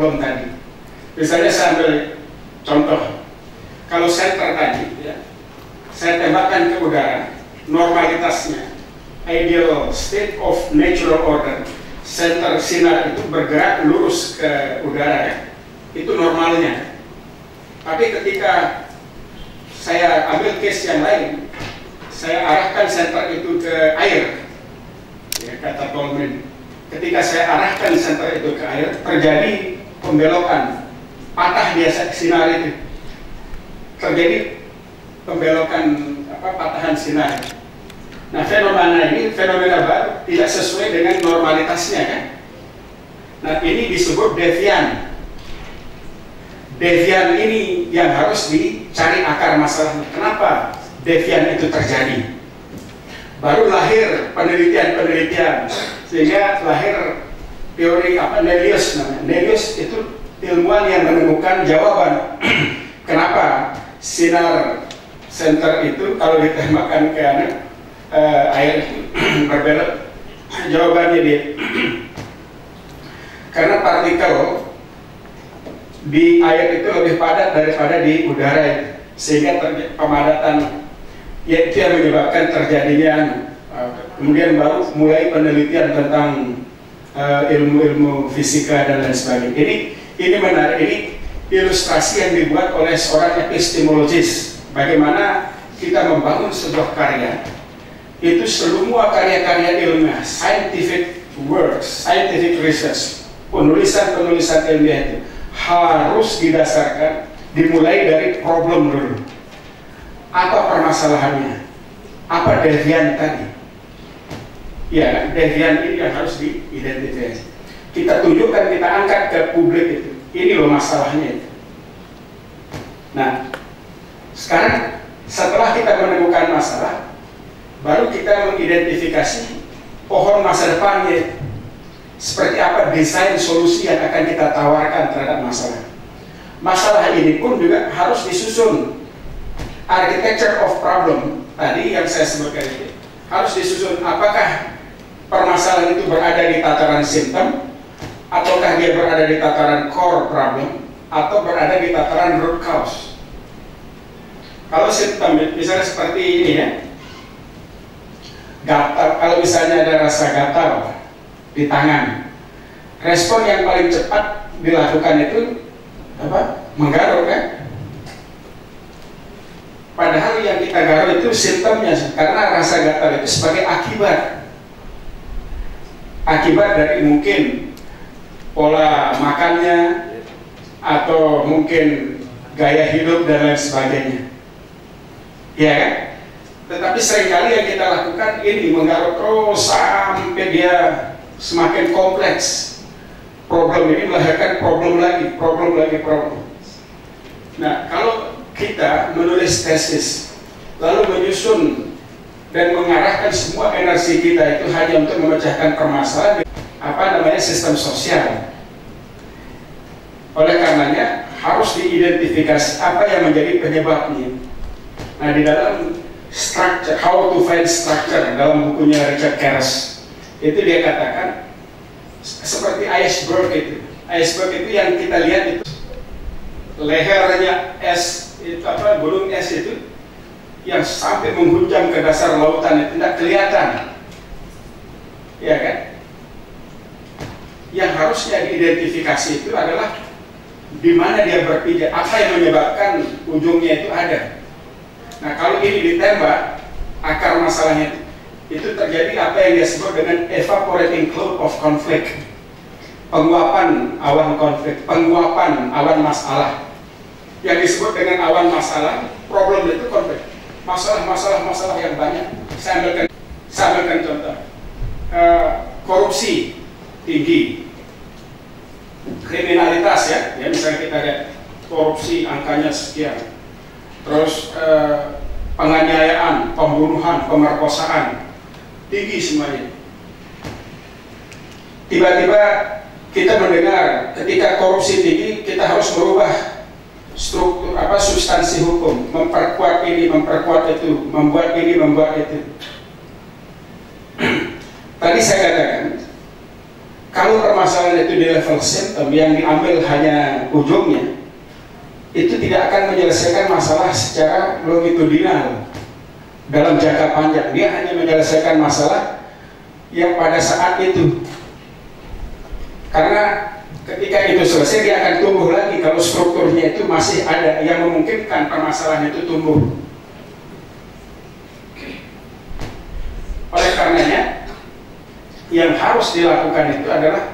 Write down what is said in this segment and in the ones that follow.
problem tadi. Misalnya saya ambil contoh, kalau center tadi, ya, saya tembakkan ke udara, normalitasnya, ideal state of natural order, center sinar itu bergerak lurus ke udara, ya, itu normalnya. Tapi ketika saya ambil case yang lain, saya arahkan center itu ke air, ya, kata Tolman. Ketika saya arahkan center itu ke air, terjadi pembelokan, patah dia sinar itu, terjadi pembelokan patahan sinar. Nah, fenomena ini fenomena baru, tidak sesuai dengan normalitasnya, kan? Nah, ini disebut devian. Devian ini yang harus dicari akar masalahnya. Kenapa devian itu terjadi? Baru lahir penelitian-penelitian, sehingga lahir teori Nelius namanya. Nelius itu ilmuwan yang menemukan jawaban kenapa sinar center itu kalau ditembakkan ke air berbelok. Jawabannya dia karena partikel di air itu lebih padat daripada di udara itu, sehingga pemadatan, ya, itu yang menyebabkan terjadinya kemudian baru mulai penelitian tentang ilmu-ilmu fisika dan lain sebagainya. Ini menarik, ini ilustrasi yang dibuat oleh seorang epistemologis, bagaimana kita membangun sebuah karya, itu semua karya-karya ilmiah, scientific works, scientific research, penulisan-penulisan ilmiah itu harus didasarkan, dimulai dari problem dulu. Apa permasalahannya? Apa devian tadi? Ya, devian ini yang harus diidentifikasi. Kita tunjukkan, kita angkat ke publik itu. Ini loh masalahnya itu. Nah, sekarang setelah kita menemukan masalah, baru kita mengidentifikasi pohon masa depannya. Seperti apa desain solusi yang akan kita tawarkan terhadap masalah. Masalah ini pun juga harus disusun. Architecture of problem tadi yang saya sebutkan itu harus disusun. Apakah permasalahan itu berada di tataran simptom, ataukah dia berada di tataran core problem, atau berada di tataran root cause. Kalau simptom misalnya seperti ini, ya, gatal. Kalau misalnya ada rasa gatal di tangan, respon yang paling cepat dilakukan itu apa? Menggaruk, kan? Padahal yang kita garuk itu simptomnya, karena rasa gatal itu sebagai akibat dari mungkin pola makannya atau mungkin gaya hidup dan lain sebagainya, ya, kan? Tetapi seringkali yang kita lakukan ini menggaruk terus sampai dia semakin kompleks. Problem ini melahirkan problem lagi. Nah, kalau kita menulis tesis, lalu menyusun dan mengarahkan semua energi kita itu hanya untuk memecahkan permasalahan, sistem sosial. Oleh karenanya harus diidentifikasi apa yang menjadi penyebabnya. Nah, di dalam structure, How to Find Structure, dalam bukunya Richard Keras, itu dia katakan seperti iceberg itu. Iceberg itu yang kita lihat itu lehernya es, itu gunung es itu yang sampai menghujam ke dasar lautan itu tidak kelihatan, ya, kan? Yang harusnya diidentifikasi itu adalah di mana dia berpijak, apa yang menyebabkan ujungnya itu ada. Nah, kalau ini ditembak, akar masalahnya itu terjadi apa yang disebut dengan evaporating cloud of conflict, penguapan awan konflik, penguapan awan masalah. Yang disebut dengan awan masalah, problem itu konflik, masalah yang banyak. Saya ambilkan contoh, korupsi tinggi, kriminalitas, ya, misalnya kita lihat korupsi angkanya sekian, terus penganiayaan, pembunuhan, pemerkosaan tinggi semuanya. Tiba-tiba kita mendengar ketika korupsi tinggi, kita harus merubah struktur substansi hukum, memperkuat ini, memperkuat itu, membuat ini, membuat itu. Tadi saya katakan Kalau permasalahan itu di level sistem yang diambil hanya ujungnya, itu tidak akan menyelesaikan masalah secara longitudinal dalam jangka panjang. Dia hanya menyelesaikan masalah yang pada saat itu. Karena ketika itu selesai, dia akan tumbuh lagi kalau strukturnya itu masih ada yang memungkinkan permasalahan itu tumbuh. Oleh karenanya, yang harus dilakukan itu adalah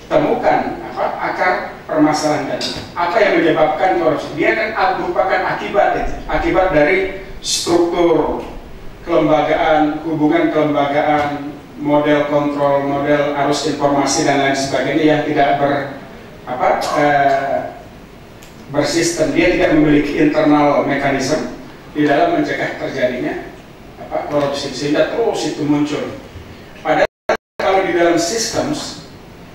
temukan akar permasalahan tadi. Apa yang menyebabkan korupsi? Dia kan merupakan akibat dari struktur kelembagaan, hubungan kelembagaan, model kontrol, model arus informasi dan lain sebagainya yang tidak bersistem. Dia tidak memiliki internal mekanisme di dalam mencegah terjadinya korupsi, sehingga terus itu muncul. Padahal kalau di dalam sistem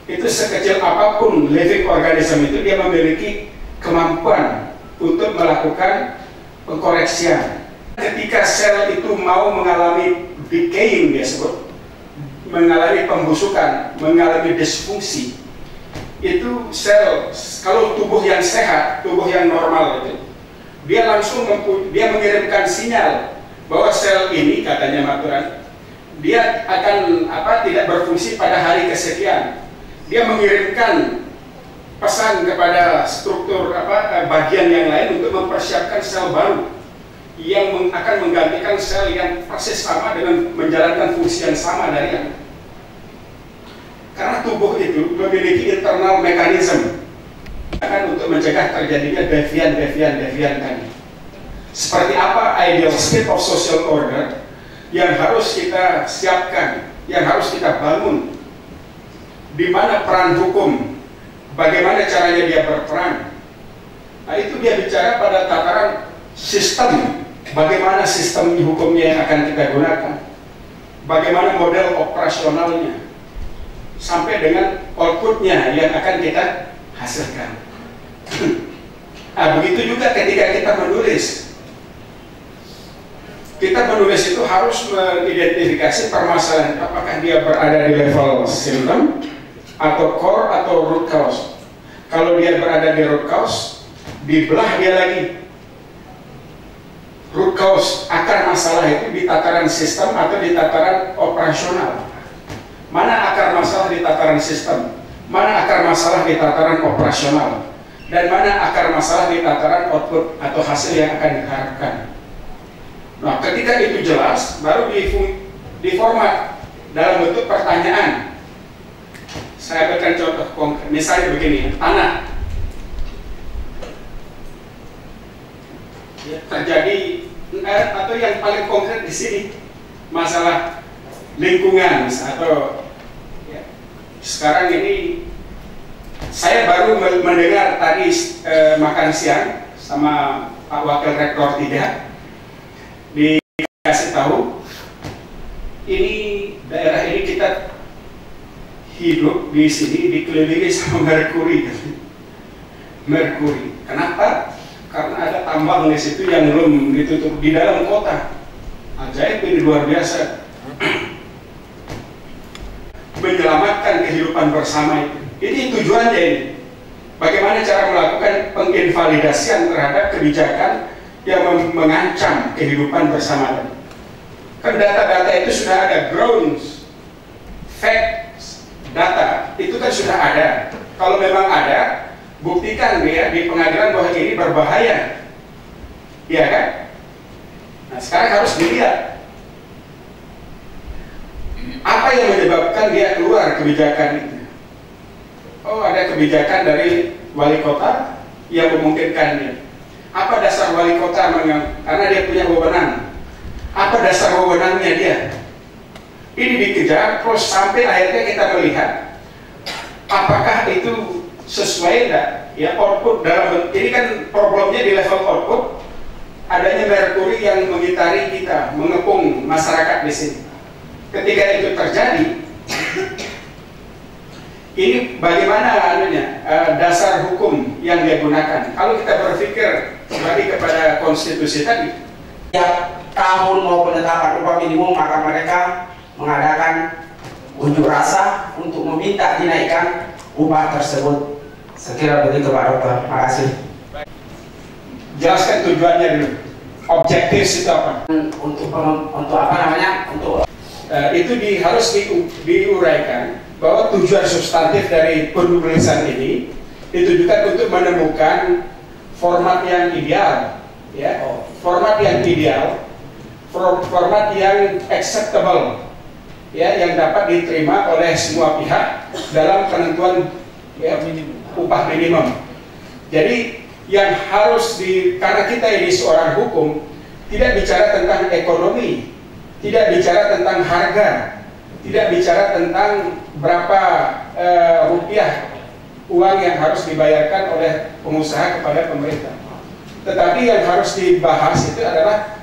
itu sekecil apapun living organism itu dia memiliki kemampuan untuk melakukan pengkoreksian. Ketika sel itu mau mengalami decaying, dia sebut, mengalami pembusukan, mengalami disfungsi, itu sel, kalau tubuh yang sehat, tubuh yang normal itu, dia langsung dia mengirimkan sinyal bahwa sel ini, katanya Maturan, dia akan tidak berfungsi pada hari kesekian. Dia mengirimkan pesan kepada struktur bagian yang lain untuk mempersiapkan sel baru yang akan menggantikan sel yang persis sama dengan menjalankan fungsi yang sama dari yang. Karena tubuh itu memiliki internal mekanisme akan untuk mencegah terjadinya devian tadi. Seperti apa ideal state of social order yang harus kita siapkan, yang harus kita bangun, di mana peran hukum, bagaimana caranya dia berperan. Nah, itu dia bicara pada tataran sistem, bagaimana sistem hukumnya yang akan kita gunakan, bagaimana model operasionalnya, sampai dengan outputnya yang akan kita hasilkan. Nah, begitu juga ketika kita menulis. Kita menulis itu harus mengidentifikasi permasalahan, apakah dia berada di level symptom atau core atau root cause. Kalau dia berada di root cause, dibelah dia lagi. Root cause, akar masalah itu di tataran sistem atau di tataran operasional. Mana akar masalah di tataran sistem, mana akar masalah di tataran operasional, dan mana akar masalah di tataran output atau hasil yang akan diharapkan. Nah, ketika itu jelas, baru diformat dalam bentuk pertanyaan. Saya berikan contoh konkret, misalnya begini, tanah. Ya, terjadi atau yang paling konkret di sini masalah lingkungan atau ya, sekarang ini saya baru mendengar tadi makan siang sama Pak Wakil Rektor 3 dikasih tahu ini daerah ini kita hidup di sini dikelilingi sama merkuri. Merkuri. Kenapa? Karena ada tambang di situ yang belum ditutup di dalam kota. Ajaib, ini luar biasa. Menyelamatkan kehidupan bersama itu. Ini tujuannya ini. Bagaimana cara melakukan penginvalidasian terhadap kebijakan yang mengancam kehidupan bersama. Kan data-data itu sudah ada, grounds, facts, data itu kan sudah ada. Kalau memang ada, buktikan dia di pengadilan bahwa ini berbahaya, iya kan? Nah, sekarang harus dilihat apa yang menyebabkan dia keluar kebijakan itu. Oh, ada kebijakan dari wali kota yang memungkinkannya. Apa dasar wali kota karena dia punya wewenang? Apa dasar wewenangnya dia? Ini dikejar terus sampai akhirnya kita melihat apakah itu sesuai enggak? Ya, output dalam ini kan problemnya di level output, adanya merkuri yang mengitari kita, mengepung masyarakat di sini. Ketika itu terjadi, ini bagaimana dasar hukum yang dia gunakan? Kalau kita berpikir kembali kepada konstitusi tadi, tiap tahun mau penetapan upah minimum, maka mereka mengadakan unjuk rasa untuk meminta dinaikkan upah tersebut. Sekira begitu Pak Dokter. Terima kasih. Jelaskan tujuannya dulu. Objektif itu apa? Untuk apa namanya? Untuk itu harus diuraikan bahwa tujuan substantif dari penulisan ini ditujukan untuk menemukan format yang ideal, ya, format yang ideal, format yang acceptable, ya, yang dapat diterima oleh semua pihak dalam penentuan ya, upah minimum. Jadi yang harus karena kita ini seorang hukum, tidak bicara tentang ekonomi, tidak bicara tentang harga, tidak bicara tentang berapa rupiah uang yang harus dibayarkan oleh pengusaha kepada pemerintah. Tetapi yang harus dibahas itu adalah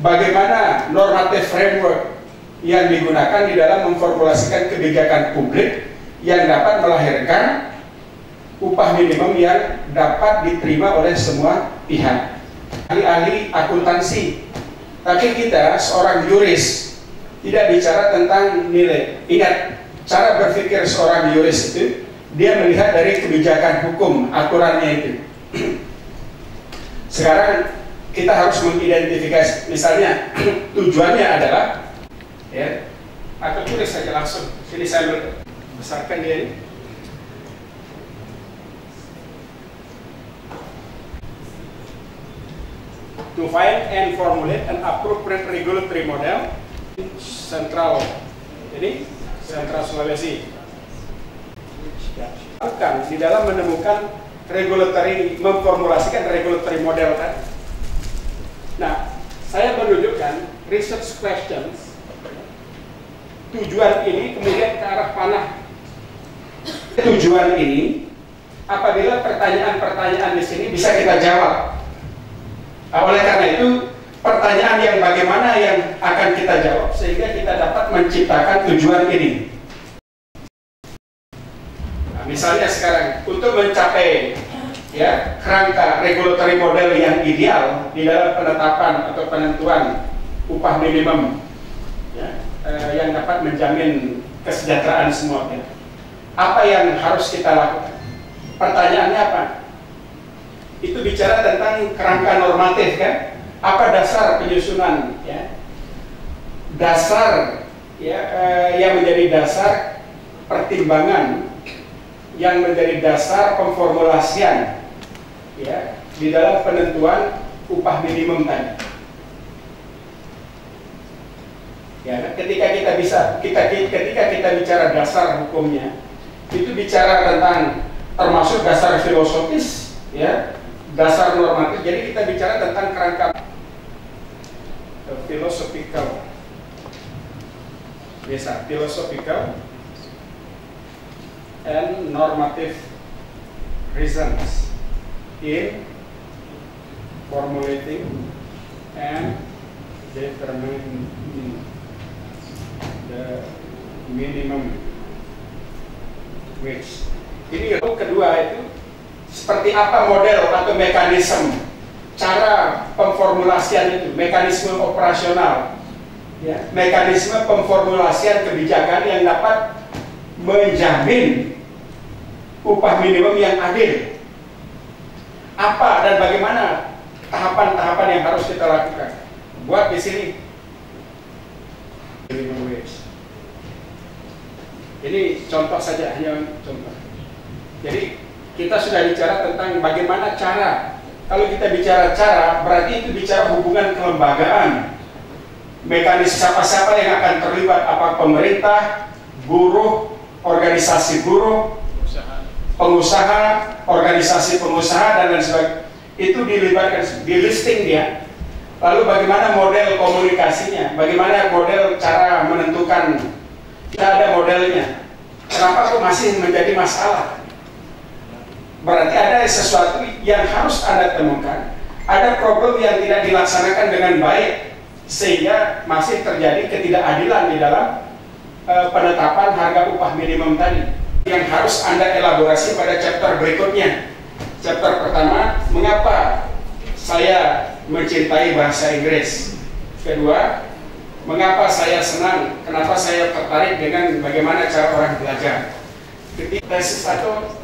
bagaimana normatif framework yang digunakan di dalam memformulasikan kebijakan publik yang dapat melahirkan upah minimum yang dapat diterima oleh semua pihak. Ahli-ahli akuntansi, tapi kita seorang yuris tidak bicara tentang nilai. Ingat, cara berpikir seorang yuris itu dia melihat dari kebijakan hukum, aturannya itu. Sekarang kita harus mengidentifikasi, misalnya tujuannya adalah, ya, atau tulis saja langsung. Sini saya besarkan dia ini. To find and formulate an appropriate regulatory model Sentral, ini Sentral Sulawesi. Bukan di dalam menemukan memformulasikan regulatory model kan. Nah, saya menunjukkan research questions. Tujuan ini kemudian ke arah panah. Tujuan ini apabila pertanyaan-pertanyaan di sini bisa kita jawab. Oleh karena itu, pertanyaan yang bagaimana yang akan kita jawab sehingga kita dapat menciptakan tujuan ini. Nah, misalnya sekarang untuk mencapai ya kerangka regulatory model yang ideal di dalam penetapan atau penentuan upah minimum ya, yang dapat menjamin kesejahteraan semua pihak. Apa yang harus kita lakukan? Pertanyaannya apa? Itu bicara tentang kerangka normatif kan? Apa dasar penyusunan ya? Dasar ya yang menjadi dasar pertimbangan, yang menjadi dasar pemformulasian ya di dalam penentuan upah minimum tadi. Ya, ketika kita bicara dasar hukumnya, itu bicara tentang termasuk dasar filosofis ya, dasar normatif. Jadi kita bicara tentang kerangka philosophical, biasa philosophical and normative reasons in formulating and determining the minimum wage. Ini yang kedua itu seperti apa model atau mekanisme cara pemformulasian itu, mekanisme operasional ya, mekanisme pemformulasian kebijakan yang dapat menjamin upah minimum yang adil. Apa dan bagaimana tahapan-tahapan yang harus kita lakukan? Buat di sini minimum wage. Ini contoh saja, hanya contoh. Jadi kita sudah bicara tentang bagaimana cara. Kalau kita bicara cara, berarti itu bicara hubungan kelembagaan. Mekanisme siapa-siapa yang akan terlibat, apa pemerintah, buruh, organisasi buruh, pengusaha, organisasi pengusaha, dan lain sebagainya. Itu dilibatkan, di listing dia. Lalu bagaimana model komunikasinya, bagaimana model cara menentukan. Kita ada modelnya. Kenapa kok masih menjadi masalah? Berarti ada sesuatu yang harus Anda temukan. Ada problem yang tidak dilaksanakan dengan baik, sehingga masih terjadi ketidakadilan di dalam penetapan harga upah minimum tadi. Yang harus Anda elaborasi pada chapter berikutnya. Chapter pertama, mengapa saya mencintai bahasa Inggris. Kedua, Mengapa saya senang? Kenapa saya tertarik dengan bagaimana cara orang belajar? Ketika tesis atau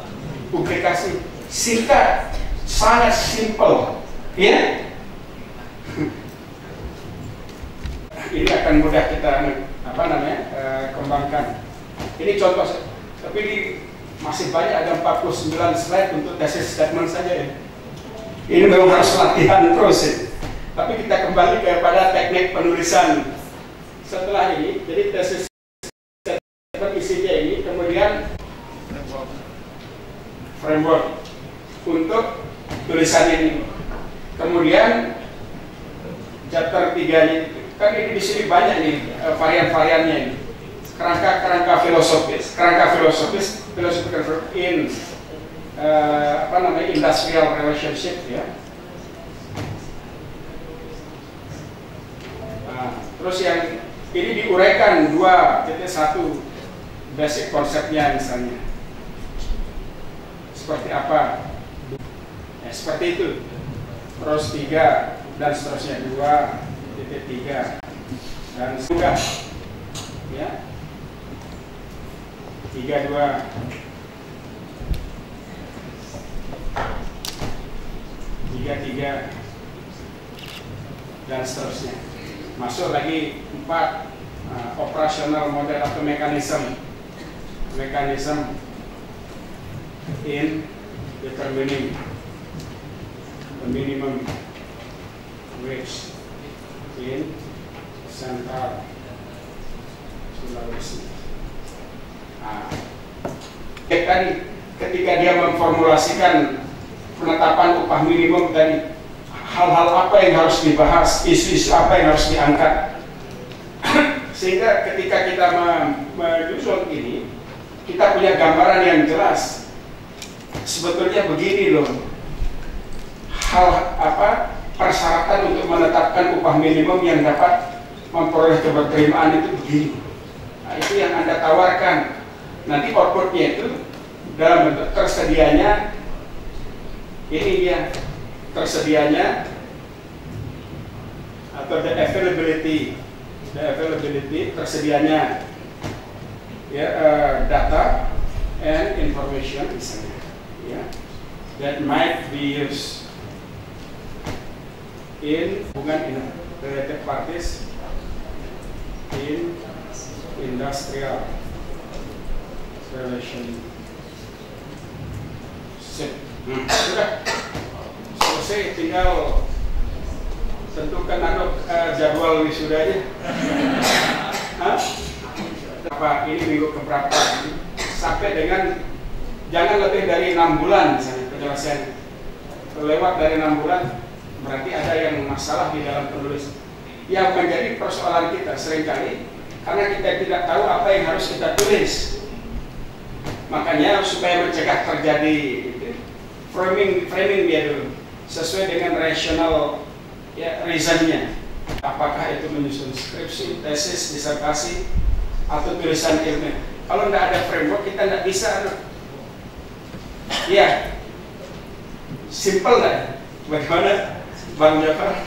publikasi singkat, sangat simple, ya. Ini akan mudah kita kembangkan. Ini contoh, tapi ini masih banyak, ada 49 slide untuk tesis statement saja ya. Ini memang harus latihan terus ya. Tapi kita kembali kepada teknik penulisan setelah ini. Jadi tesis statement isinya ini, kemudian framework untuk tulisan ini. Kemudian chapter 3 ini, kan ini di sini banyak nih varian-variannya ini. Kerangka filosofis, philosophical in industrial relationship ya. Terus yang ini diuraikan 2.1 basic konsepnya misalnya. Seperti apa? Ya, seperti itu. Terus 3 dan seterusnya 2.3 dan sudah ya 32 33 dan seterusnya. Masuk lagi 4 operasional model atau mekanisme in determining the minimum wage in Central Sulawesi. Tadi ketika dia memformulasikan penetapan upah minimum tadi, hal-hal apa yang harus dibahas, isu-isu apa yang harus diangkat, sehingga ketika kita menyusun ini, kita punya gambaran yang jelas. Sebetulnya begini loh, persyaratan untuk menetapkan upah minimum yang dapat memperoleh keberterimaan itu begini. Nah, itu yang Anda tawarkan. Nanti outputnya itu dalam bentuk tersedianya, ini dia tersedianya atau the availability tersedianya ya, data and information misalnya ya, that might be used in hubungan related parties in industrial relationship. Sudah selesai, tinggal tentukan jadwal wisudanya. Apa ini minggu keberapa? Sampai dengan jangan lebih dari 6 bulan misalnya penyelesaian. Lewat dari 6 bulan berarti ada yang masalah di dalam penulis. Yang menjadi persoalan kita seringkali karena kita tidak tahu apa yang harus kita tulis. Makanya supaya mencegah terjadi framing dia dulu sesuai dengan rasional ya, reasonnya. Apakah itu menyusun skripsi, tesis, disertasi, atau tulisan ilmiah. Kalau tidak ada framework kita tidak bisa. Ya, simple nggak? Bagaimana, Bang Jafar?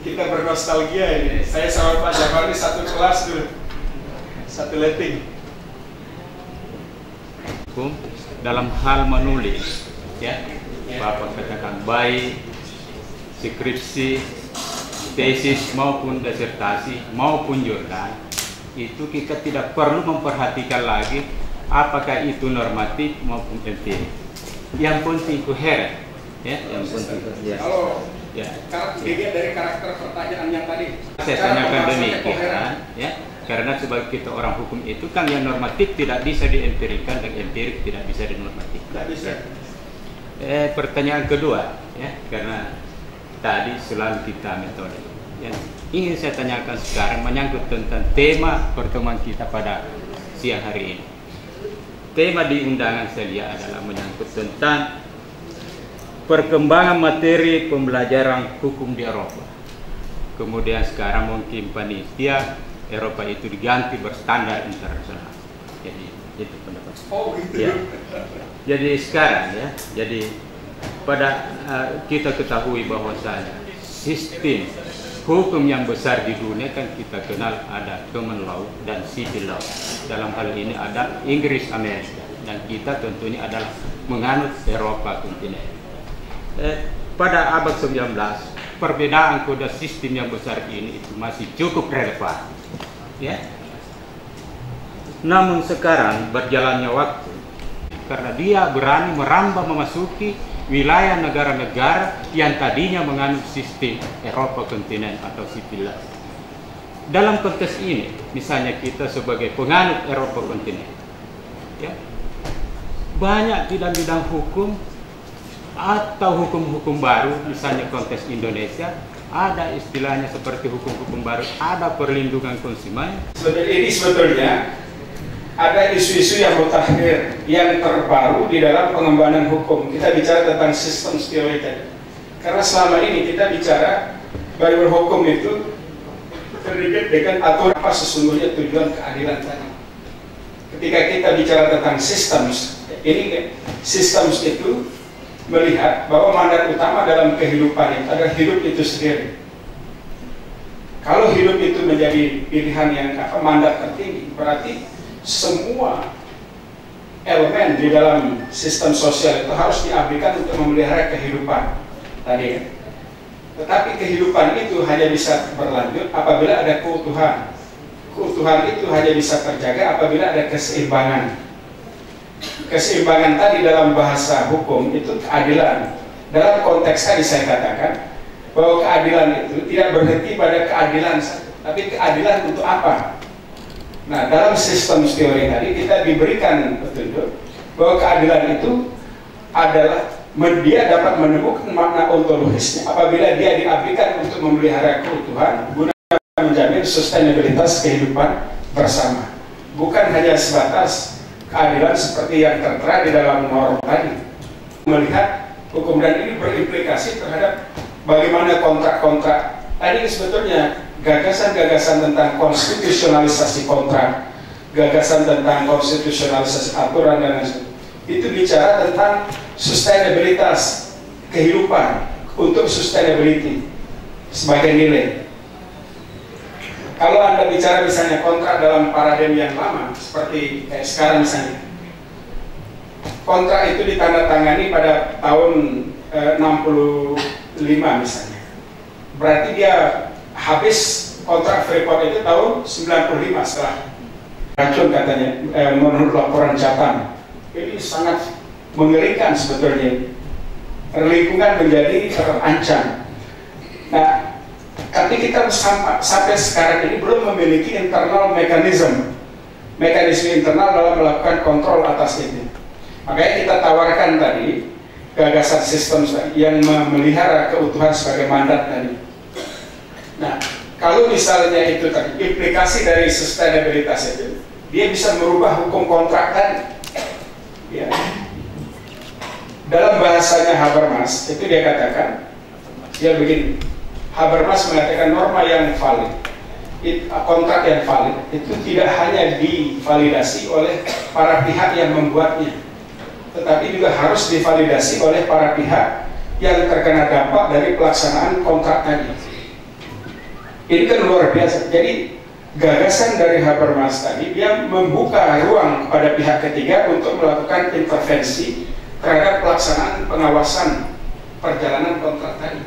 Kita bernostalgia ini. Saya sama Pak Jafar ini satu kelas dulu, satu letting. Dalam hal menulis, ya, Bapak katakan baik skripsi, tesis maupun disertasi maupun jurnal, itu kita tidak perlu memperhatikan lagi apakah itu normatif maupun empirik. Yang penting koheren, ya, yang penting. Ya. Kalau ya, dilihat dari karakter pertanyaan yang tadi, saya tanyakan demikian, ya. Karena sebagai kita orang hukum itu kan yang normatif tidak bisa diempirikan dan empirik tidak bisa dinormatifkan. Tidak bisa. Pertanyaan kedua, ya, karena tadi selalu kita metode. Yang ingin saya tanyakan sekarang menyangkut tentang tema pertemuan kita pada siang hari ini. Tema di undangan saya adalah menyangkut tentang perkembangan materi pembelajaran hukum di Eropa. Kemudian sekarang mungkin panitia Eropa itu diganti berstandar internasional. Jadi itu pendapat. Oh gitu. Ya. Jadi sekarang ya, jadi pada kita ketahui bahwasanya sistem hukum yang besar di dunia kan kita kenal ada common law dan civil law. Dalam hal ini ada Inggris Amerika, dan kita tentunya adalah menganut Eropa kontinen. Pada abad 19, perbedaan kode sistem yang besar ini itu masih cukup relevan. Ya. Namun sekarang berjalannya waktu, karena dia berani merambah memasuki wilayah negara-negara yang tadinya menganut sistem Eropa kontinen atau civil law. Dalam konteks ini, misalnya kita sebagai penganut Eropa kontinen, ya, banyak bidang-bidang hukum atau hukum-hukum baru, misalnya konteks Indonesia, ada istilahnya seperti hukum-hukum baru, ada perlindungan konsumen. Ini sebetulnya ada isu-isu yang mutakhir, yang terbaru di dalam pengembangan hukum. Kita bicara tentang sistem teori tadi. Karena selama ini kita bicara bahwa hukum itu terlibat dengan aturan apa sesungguhnya tujuan keadilan tadi. Ketika kita bicara tentang systems, ini systems itu melihat bahwa mandat utama dalam kehidupan itu adalah hidup itu sendiri. Kalau hidup itu menjadi pilihan yang mandat tertinggi, berarti semua elemen di dalam sistem sosial itu harus diabaikan untuk memelihara kehidupan tadi ya. Tetapi kehidupan itu hanya bisa berlanjut apabila ada keutuhan. Keutuhan itu hanya bisa terjaga apabila ada keseimbangan. Keseimbangan tadi dalam bahasa hukum itu keadilan. Dalam konteks tadi saya katakan bahwa keadilan itu tidak berhenti pada keadilan saja, tapi keadilan untuk apa? Nah, dalam sistem teori tadi kita diberikan petunjuk bahwa keadilan itu adalah dia dapat menemukan makna ontologisnya apabila dia diabaikan untuk memelihara keutuhan guna menjamin sustainabilitas kehidupan bersama. Bukan hanya sebatas keadilan seperti yang tertera di dalam norma tadi. Melihat hukum dan ini berimplikasi terhadap bagaimana kontrak-kontrak. Tadi sebetulnya gagasan-gagasan tentang konstitusionalisasi kontrak, gagasan tentang konstitusionalisasi aturan dan lain-lain, itu bicara tentang sustainabilitas kehidupan untuk sustainability sebagai nilai. Kalau Anda bicara misalnya kontrak dalam paradigma yang lama seperti sekarang misalnya, kontrak itu ditandatangani pada tahun 65 misalnya, berarti dia habis kontrak Freeport itu tahun 95 setelah racun katanya menurut laporan Japan. Ini sangat mengerikan sebetulnya. Lingkungan menjadi terancam. Nah, tapi kita sampai sekarang ini belum memiliki internal mekanisme internal dalam melakukan kontrol atas itu. Makanya kita tawarkan tadi gagasan sistem yang memelihara keutuhan sebagai mandat tadi. Nah, kalau misalnya itu tadi implikasi dari sustainabilitas itu, dia bisa merubah hukum kontrak tadi. Ya. Dalam bahasanya Habermas itu dia katakan, dia begini, Habermas mengatakan norma yang valid, kontrak yang valid itu tidak hanya divalidasi oleh para pihak yang membuatnya, tetapi juga harus divalidasi oleh para pihak yang terkena dampak dari pelaksanaan kontrak tadi. Ini kan luar biasa. Jadi gagasan dari Habermas tadi dia membuka ruang kepada pihak ketiga untuk melakukan intervensi terhadap pelaksanaan pengawasan perjalanan kontrak tadi.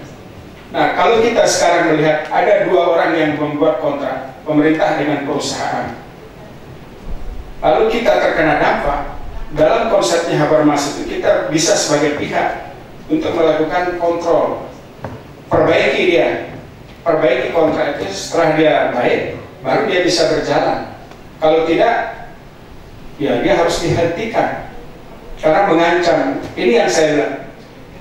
Nah, kalau kita sekarang melihat ada dua orang yang membuat kontrak, pemerintah dengan perusahaan, lalu kita terkena dampak, dalam konsepnya Habermas itu kita bisa sebagai pihak untuk melakukan kontrol, perbaiki kontrak itu. Setelah dia baik, baru dia bisa berjalan. Kalau tidak, ya dia harus dihentikan karena mengancam. Ini yang saya bilang.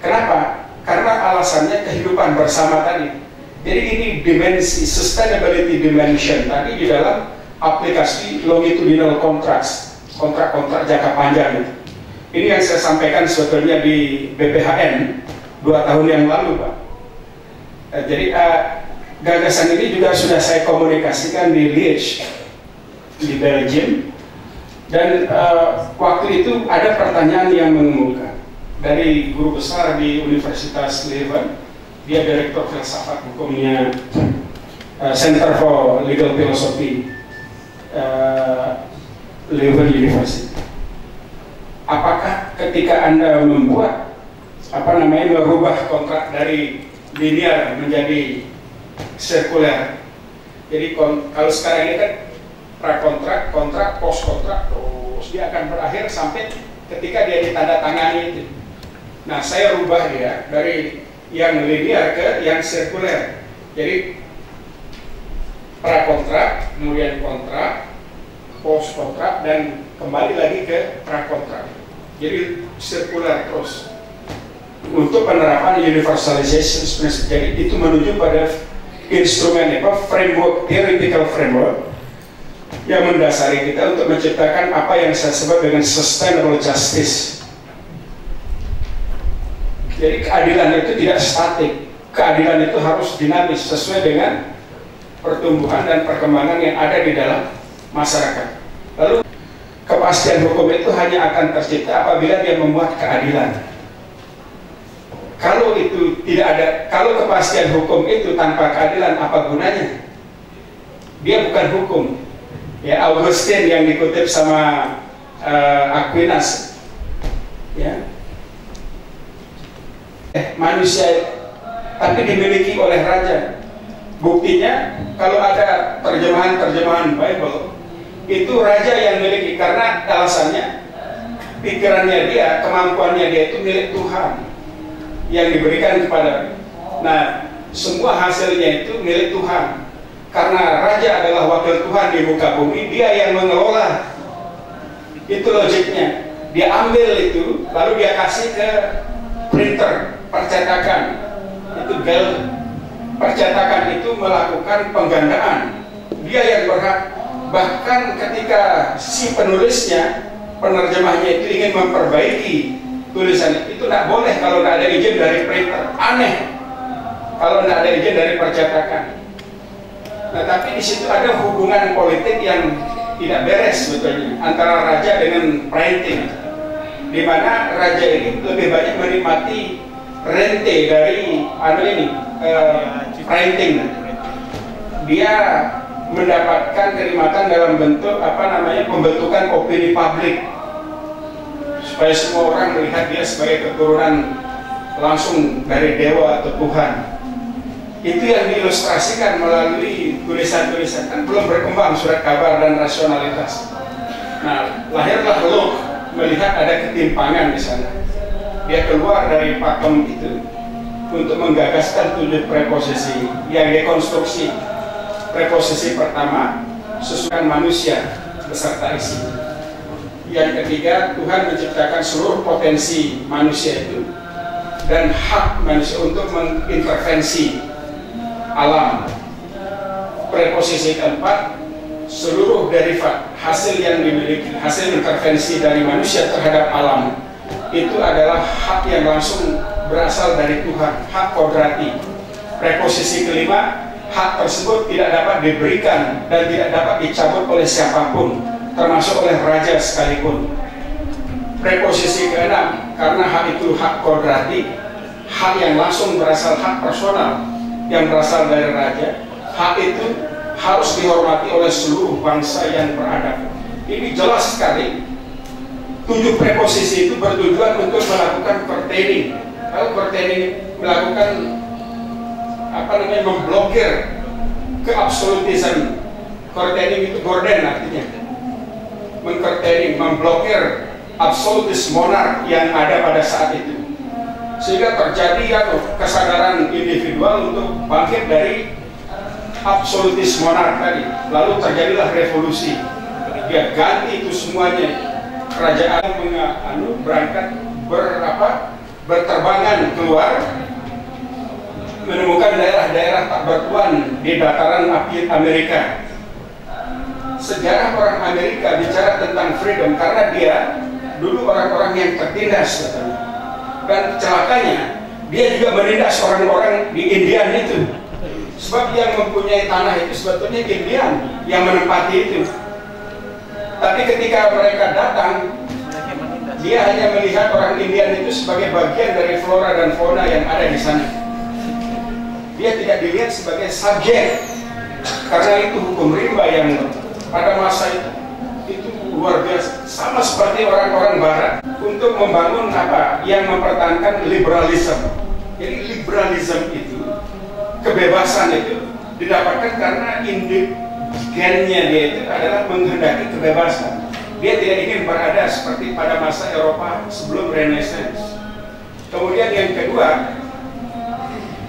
Kenapa? Karena alasannya kehidupan bersama tadi. Jadi ini dimensi sustainability dimension tadi di dalam aplikasi longitudinal contracts, kontrak-kontrak jangka panjang itu. Ini yang saya sampaikan sebetulnya di BPHN 2 tahun yang lalu, Pak. Jadi gagasan ini juga sudah saya komunikasikan di Liège, di Belgium. Dan waktu itu ada pertanyaan yang mengemuka dari guru besar di Universitas Leuven, dia direktur filsafat hukumnya Center for Legal Philosophy, Leuven University. Apakah ketika Anda membuat merubah kontrak dari linear menjadi sirkuler? Jadi kalau sekarang ini kan prakontrak, kontrak, post kontrak, terus dia akan berakhir sampai ketika dia ditandatangani itu. Nah, saya rubah dia dari yang linear ke yang sirkuler. Jadi prakontrak, kemudian kontrak, post kontrak, dan kembali lagi ke prakontrak. Jadi sirkuler terus untuk penerapan universalization principle. Jadi itu menuju pada instrumen framework, theoretical framework yang mendasari kita untuk menciptakan apa yang saya sebut dengan sustainable justice. Jadi keadilan itu tidak statik, keadilan itu harus dinamis sesuai dengan pertumbuhan dan perkembangan yang ada di dalam masyarakat. Lalu kepastian hukum itu hanya akan tercipta apabila dia membuat keadilan. Kalau itu tidak ada, kalau kepastian hukum itu tanpa keadilan, apa gunanya? Dia bukan hukum. Ya, Augustine yang dikutip sama Aquinas, ya, manusia tapi dimiliki oleh raja. Buktinya kalau ada terjemahan Bible, itu raja yang miliki, karena alasannya pikirannya dia, kemampuannya dia itu milik Tuhan yang diberikan kepada. Nah, semua hasilnya itu milik Tuhan. Karena raja adalah wakil Tuhan di muka bumi, dia yang mengelola. Itu logiknya. Dia ambil itu, lalu dia kasih ke printer, percetakan. Itu percetakan itu melakukan penggandaan. Dia yang berhak. Bahkan ketika si penulisnya, penerjemahnya itu ingin memperbaiki tulisannya, itu tidak boleh kalau tidak ada izin dari printer. Aneh kalau tidak ada izin dari percetakan. Nah, tapi di situ ada hubungan politik yang tidak beres sebetulnya antara raja dengan printing, di mana raja ini lebih banyak menikmati rente dari printing. Dia mendapatkan kenikmatan dalam bentuk pembentukan opini publik, supaya semua orang melihat dia sebagai keturunan langsung dari dewa atau Tuhan. Itu yang diilustrasikan melalui tulisan-tulisan. Kan belum berkembang surat kabar dan rasionalitas. Nah, lahirlah Locke melihat ada ketimpangan di sana. Dia keluar dari pakem itu untuk menggagaskan 7 preposisi yang dekonstruksi. Preposisi pertama, sesuaikan manusia beserta isi. Yang ketiga, Tuhan menciptakan seluruh potensi manusia itu dan hak manusia untuk mengintervensi alam. Preposisi keempat, seluruh derivat hasil yang dimiliki, hasil intervensi dari manusia terhadap alam itu adalah hak yang langsung berasal dari Tuhan, hak kodrati. Preposisi kelima, hak tersebut tidak dapat diberikan dan tidak dapat dicabut oleh siapapun, termasuk oleh raja sekalipun. Preposisi keenam, karena hak itu hak kodrati, hak yang langsung berasal, hak personal yang berasal dari raja, hak itu harus dihormati oleh seluruh bangsa yang beradab. Ini jelas sekali. 7 preposisi itu bertujuan untuk melakukan pertaining. Kalau pertaining melakukan memblokir keabsolutisme. Pertaining itu gorden artinya. Mengpertaining, memblokir absolutis monark yang ada pada saat itu. Sehingga terjadi kesadaran individual untuk bangkit dari absolutis monark tadi. Lalu terjadilah revolusi. Dia ganti itu semuanya. Kerajaan berangkat berterbangan keluar, menemukan daerah-daerah tak bertuan di dataran Amerika. Sejarah orang Amerika bicara tentang freedom karena dia dulu orang-orang yang tertindas. Dan celakanya dia juga menindas orang-orang di Indian itu, sebab yang mempunyai tanah itu sebetulnya Indian yang menempati itu. Tapi ketika mereka datang, dia hanya melihat orang Indian itu sebagai bagian dari flora dan fauna yang ada di sana. Dia tidak dilihat sebagai subjek Karena itu hukum rimba yang pada masa itu luar biasa, sama seperti orang-orang Barat untuk membangun apa yang mempertahankan liberalisme. Jadi liberalisme itu, kebebasan itu didapatkan karena induk gennya dia itu adalah menghendaki kebebasan. Dia tidak ingin berada seperti pada masa Eropa sebelum Renaissance. Kemudian yang kedua,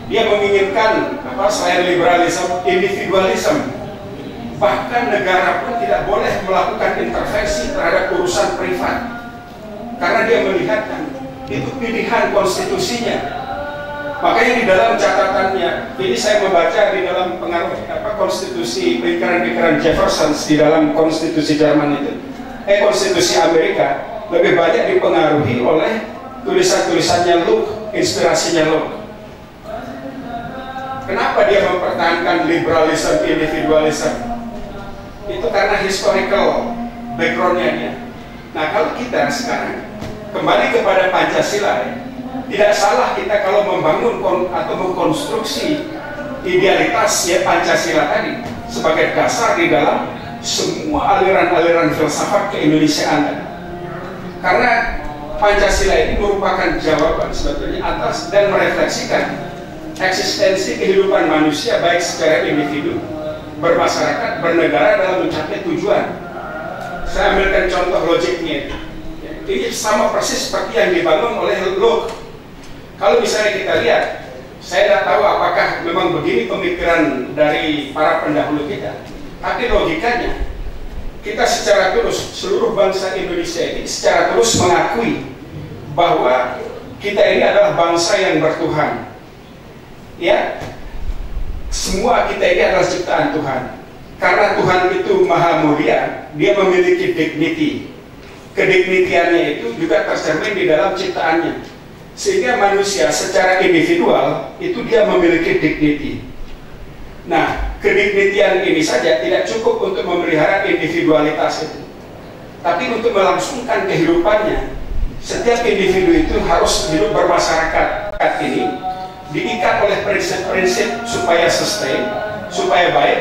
dia menginginkan selain liberalisme, individualisme. Bahkan negara pun tidak boleh melakukan intervensi terhadap urusan privat, karena dia melihatkan itu pilihan konstitusinya. Makanya di dalam catatannya, ini saya membaca di dalam pengaruh konstitusi pikiran-pikiran Jefferson di dalam konstitusi Jerman itu, konstitusi Amerika lebih banyak dipengaruhi oleh tulisan-tulisannya Locke, inspirasinya Locke. Kenapa dia mempertahankan liberalisme, individualisme? Itu karena historical background-nya dia. Nah, kalau kita sekarang kembali kepada Pancasila, tidak salah kita kalau membangun atau mengkonstruksi idealitas Pancasila tadi sebagai dasar di dalam semua aliran-aliran filsafat keindonesiaan tadi. Karena Pancasila ini merupakan jawaban sebetulnya atas dan merefleksikan eksistensi kehidupan manusia baik secara individu, bermasyarakat, bernegara dalam mencapai tujuan. Saya ambilkan contoh logiknya. Ini sama persis seperti yang dibangun oleh Locke. Kalau misalnya kita lihat, saya tidak tahu apakah memang begini pemikiran dari para pendahulu kita, tapi logikanya, kita secara tulus, seluruh bangsa Indonesia ini secara tulus mengakui bahwa kita ini adalah bangsa yang bertuhan. Ya, semua kita ini adalah ciptaan Tuhan. Karena Tuhan itu maha mulia, dia memiliki dignity. Kedignitiannya itu juga tercermin di dalam ciptaannya. Sehingga manusia secara individual itu dia memiliki dignity. Nah, kedignitian ini saja tidak cukup untuk memelihara individualitas itu. Tapi untuk melangsungkan kehidupannya, setiap individu itu harus hidup bermasyarakat. Ini diikat oleh prinsip-prinsip supaya sustain, supaya baik.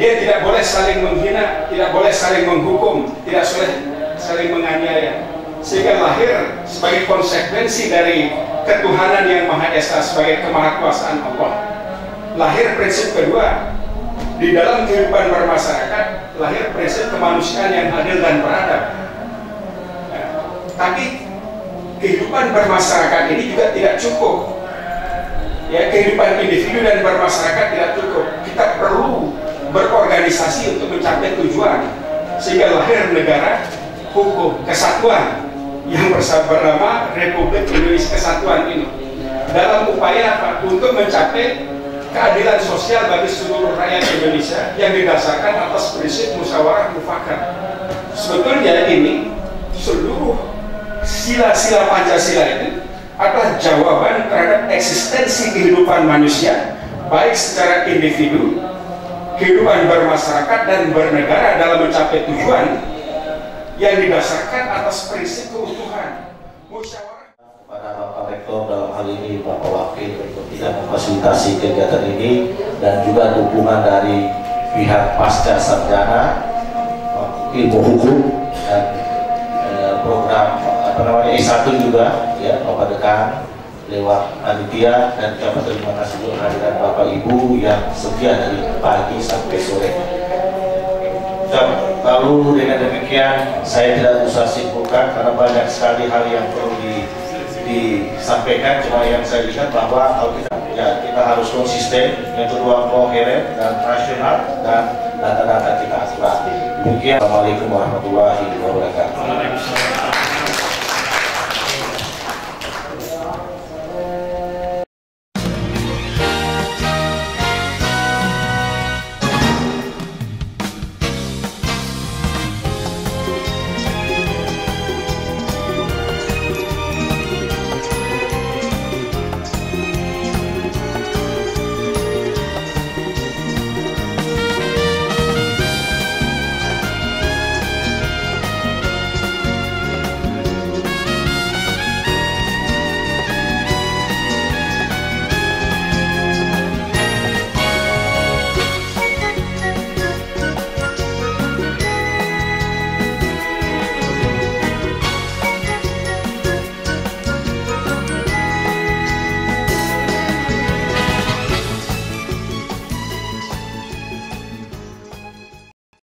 Dia tidak boleh saling menghina, tidak boleh saling menghukum, tidak boleh saling menganiaya. Sehingga lahir sebagai konsekuensi dari ketuhanan yang Maha Esa sebagai kemahakuasaan Allah. Lahir prinsip kedua, di dalam kehidupan bermasyarakat, lahir prinsip kemanusiaan yang adil dan beradab. Nah, tapi kehidupan bermasyarakat ini juga tidak cukup. Ya, kehidupan individu dan bermasyarakat tidak cukup. Kita perlu berorganisasi untuk mencapai tujuan, sehingga lahir negara hukum kesatuan yang bernama Republik Indonesia Kesatuan ini. Dalam upaya apa? Untuk mencapai keadilan sosial bagi seluruh rakyat Indonesia yang didasarkan atas prinsip musyawarah mufakat. Sebetulnya ini seluruh sila-sila Pancasila itu adalah jawaban terhadap eksistensi kehidupan manusia, baik secara individu, kehidupan bermasyarakat dan bernegara dalam mencapai tujuan yang didasarkan atas prinsip keutuhan musyawarah. Kepada Bapak Rektor dalam hal ini Bapak Wakil untuk tidak memfasilitasi kegiatan ini, dan juga dukungan dari pihak pasca sarjana ilmu hukum dan program E1 juga ya, Bapak Dekan lewat panitia, dan dapat terima kasih untuk kehadiran Bapak Ibu yang setia dari pagi sampai sore. Lalu dengan demikian saya tidak usah simpulkan karena banyak sekali hal yang perlu disampaikan. Cuma yang saya lihat bahwa kalau kita harus konsisten, yang kedua koheren dan rasional, dan data-data kita akurat. Demikian. Assalamualaikum warahmatullahi wabarakatuh.